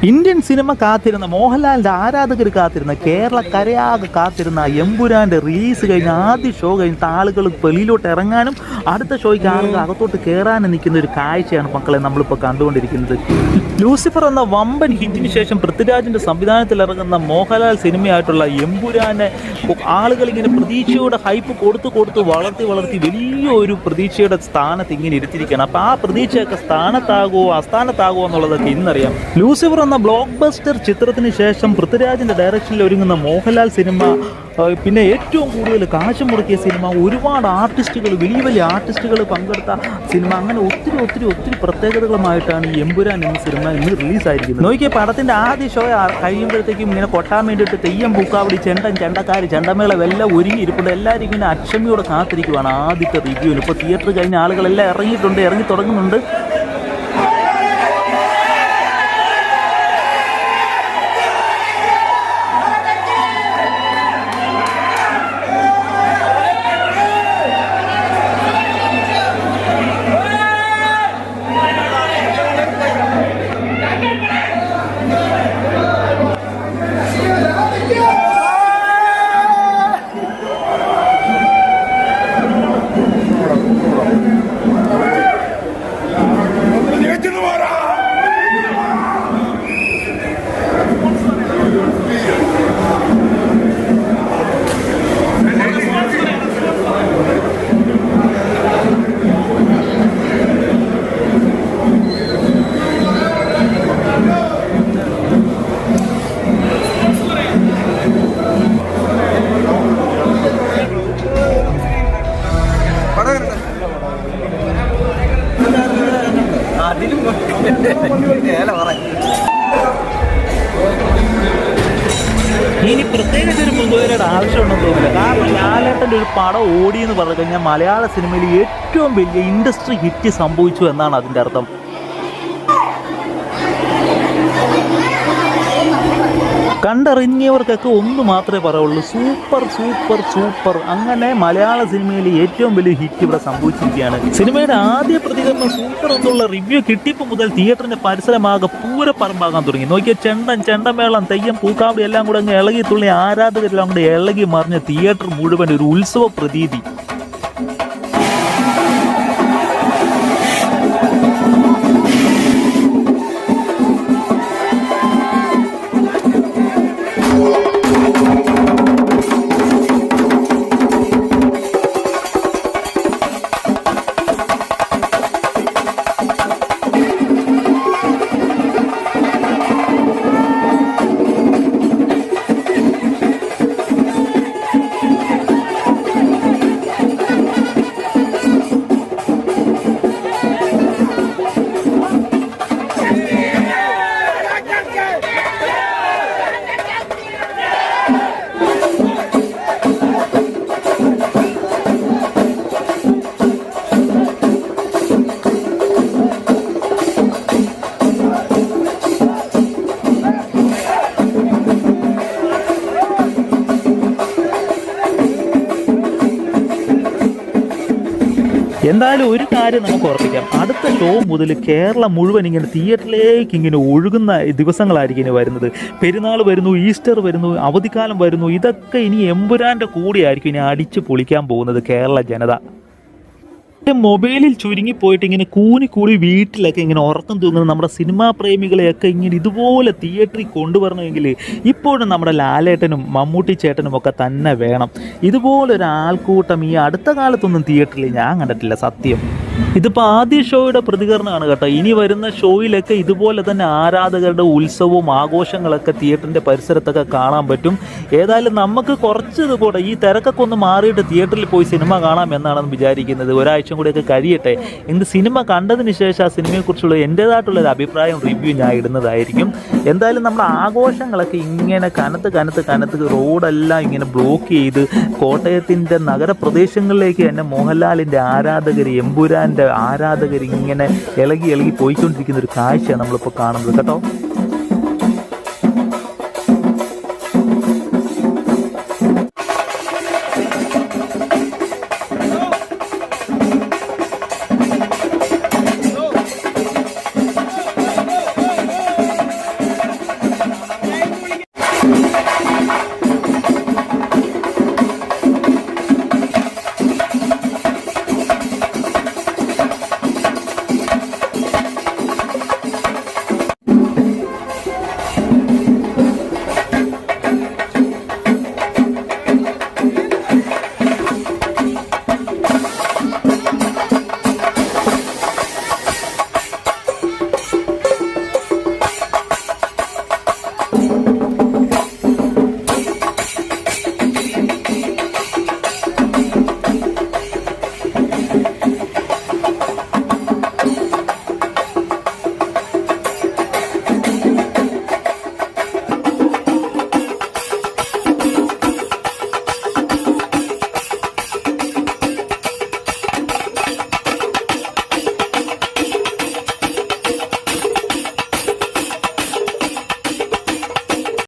Indian cinema കാത്തിരുന്ന മോഹൻലാലിൻ്റെ ആരാധകർ കാത്തിരുന്ന കേരളക്കരയാകെ കാത്തിരുന്ന എമ്പുരാൻ്റെ റിലീസ് കഴിഞ്ഞ് ആദ്യ ഷോ കഴിഞ്ഞിട്ട് ആളുകൾ വെളിയിലോട്ട് ഇറങ്ങാനും അടുത്ത ഷോയ്ക്ക് ആളുകൾ അകത്തോട്ട് കയറാനും നിൽക്കുന്ന ഒരു കാഴ്ചയാണ് മക്കളെ നമ്മളിപ്പോൾ കണ്ടുകൊണ്ടിരിക്കുന്നത്. ലൂസിഫർ എന്ന വമ്പൻ ഹിറ്റിന് ശേഷം പൃഥ്വിരാജിൻ്റെ സംവിധാനത്തിൽ ഇറങ്ങുന്ന മോഹൻലാൽ സിനിമയായിട്ടുള്ള എമ്പുരാനെ ആളുകൾ ഇങ്ങനെ പ്രതീക്ഷയുടെ ഹൈപ്പ് കൊടുത്ത് വളർത്തി വലിയൊരു പ്രതീക്ഷയുടെ സ്ഥാനത്ത് ഇങ്ങനെ ഇരുത്തിയിരിക്കുകയാണ്. അപ്പോൾ ആ പ്രതീക്ഷയൊക്കെ സ്ഥാനത്താകുമോ അസ്ഥാനത്താകുമോ എന്നുള്ളതൊക്കെ ഇന്നറിയാം. ലൂസിഫർ എന്ന ബ്ലോക്ക് ബസ്റ്റർ ചിത്രത്തിന് ശേഷം പൃഥ്വിരാജിൻ്റെ ഡയറക്ഷനിൽ ഒരുങ്ങുന്ന മോഹൻലാൽ സിനിമ, പിന്നെ ഏറ്റവും കൂടുതൽ കാശ് മുടക്കിയ സിനിമ, ഒരുപാട് ആർട്ടിസ്റ്റുകൾ, വലിയ ആർട്ടിസ്റ്റുകൾ പങ്കെടുത്ത സിനിമ, അങ്ങനെ ഒത്തിരി പ്രത്യേകതകളുമായിട്ടാണ് ഈ എമ്പുരാൻ എന്ന സിനിമ ഇന്ന് റിലീസായിരിക്കുന്നത്. നോക്കിയ പടത്തിൻ്റെ ആദ്യ ഷോ കഴിയുമ്പോഴത്തേക്കും ഇങ്ങനെ കൊട്ടാൻ വേണ്ടിയിട്ട് തെയ്യം പൂക്കാവടി ചെണ്ടക്കാർ ചെണ്ടമേള എല്ലാം ഒരുങ്ങി ഇരിപ്പുണ്ട്. എല്ലാവരും ഇങ്ങനെ അക്ഷമയോടെ കാത്തിരിക്കുവാണ് ആദ്യത്തെ റിവ്യൂവിന്. ഇപ്പോൾ തിയേറ്റർ കഴിഞ്ഞ ആളുകളെല്ലാം ഇറങ്ങി തുടങ്ങുന്നുണ്ട്. ഇനി പ്രത്യേകിച്ച് ഒരു മുൻകരുതലുടെ ആവശ്യമുണ്ടെന്ന് തോന്നില്ല. കാരണം ലാലേട്ടൻ്റെ ഒരു പടം ഓടിയെന്ന് പറഞ്ഞു കഴിഞ്ഞാൽ മലയാള സിനിമയിൽ ഏറ്റവും വലിയ ഇൻഡസ്ട്രി ഹിറ്റ് സംഭവിച്ചു എന്നാണ് അതിൻ്റെ അർത്ഥം. കണ്ടറിഞ്ഞവർക്കൊക്കെ ഒന്ന് മാത്രമേ പറയുള്ളൂ, സൂപ്പർ. അങ്ങനെ മലയാള സിനിമയിലെ ഏറ്റവും വലിയ ഹിറ്റ് ഇവിടെ സംഭവിച്ചിരിക്കുകയാണ്. സിനിമയുടെ ആദ്യ പ്രതികരണം സൂപ്പർ എന്നുള്ള റിവ്യൂ കിട്ടിയപ്പോൾ മുതൽ തിയേറ്ററിന്റെ പരിസരമാകെ പൂരപ്പറമ്പാകാൻ തുടങ്ങി. നോക്കിയ ചെണ്ടമേളം തെയ്യം പൂക്കാവടി എല്ലാം കൂടെ അങ്ങ് ഇളകി തുള്ളി ആരാധകരെല്ലാം കൂടെ ഇളകി മറിഞ്ഞ തിയേറ്റർ മുഴുവൻ ഒരു ഉത്സവ പ്രതീതി. എന്തായാലും ഒരു കാര്യം നമുക്ക് ഉറപ്പിക്കാം, അടുത്ത ഷോ മുതൽ കേരളം മുഴുവൻ ഇങ്ങനെ തിയേറ്ററിലേക്ക് ഇങ്ങനെ ഒഴുകുന്ന ദിവസങ്ങളായിരിക്കും ഇനി വരുന്നത്. പെരുന്നാൾ വരുന്നു, ഈസ്റ്റർ വരുന്നു, അവധിക്കാലം വരുന്നു. ഇതൊക്കെ ഇനി എമ്പുരാൻ്റെ കൂടെയായിരിക്കും ഇനി അടിച്ചു പൊളിക്കാൻ പോകുന്നത് കേരള ജനത. മൊബൈലിൽ ചുരുങ്ങിപ്പോയിട്ട് ഇങ്ങനെ കൂടി വീട്ടിലൊക്കെ ഇങ്ങനെ ഉറക്കം തൂങ്ങുന്ന നമ്മുടെ സിനിമാ പ്രേമികളെയൊക്കെ ഇങ്ങനെ ഇതുപോലെ തിയേറ്ററിൽ കൊണ്ടുവരണമെങ്കിൽ ഇപ്പോഴും നമ്മുടെ ലാലേട്ടനും മമ്മൂട്ടി ചേട്ടനും ഒക്കെ തന്നെ വേണം. ഇതുപോലൊരു ആൾക്കൂട്ടം ഈ അടുത്ത കാലത്തൊന്നും തിയേറ്ററിൽ ഞാൻ കണ്ടിട്ടില്ല സത്യം. ഇതിപ്പോൾ ആദ്യ ഷോയുടെ പ്രതികരണമാണ് കേട്ടോ. ഇനി വരുന്ന ഷോയിലൊക്കെ ഇതുപോലെ തന്നെ ആരാധകരുടെ ഉത്സവവും ആഘോഷങ്ങളൊക്കെ തിയേറ്ററിൻ്റെ പരിസരത്തൊക്കെ കാണാൻ പറ്റും. ഏതായാലും നമുക്ക് കുറച്ച് കൂടെ ഈ തിരക്കൊക്കെ ഒന്ന് മാറിയിട്ട് തിയേറ്ററിൽ പോയി സിനിമ കാണാം എന്നാണെന്ന് വിചാരിക്കുന്നത്. ഒരാഴ്ച കൂടെയൊക്കെ കഴിയട്ടെ. എന്ത് സിനിമ കണ്ടതിന് ശേഷം ആ സിനിമയെക്കുറിച്ചുള്ള എൻ്റേതായിട്ടുള്ളൊരു അഭിപ്രായം റിവ്യൂ ഞാൻ ഇടുന്നതായിരിക്കും. എന്തായാലും നമ്മുടെ ആഘോഷങ്ങളൊക്കെ ഇങ്ങനെ കനത്ത് റോഡെല്ലാം ഇങ്ങനെ ബ്ലോക്ക് ചെയ്ത് കോട്ടയത്തിൻ്റെ നഗരപ്രദേശങ്ങളിലേക്ക് തന്നെ മോഹൻലാലിൻ്റെ ആരാധകർ, എമ്പുരാൻ്റെ ആരാധകർ ഇങ്ങനെ ഇളകി പോയിക്കൊണ്ടിരിക്കുന്ന ഒരു കാഴ്ചയാണ് നമ്മളിപ്പോൾ കാണുന്നത് കേട്ടോ.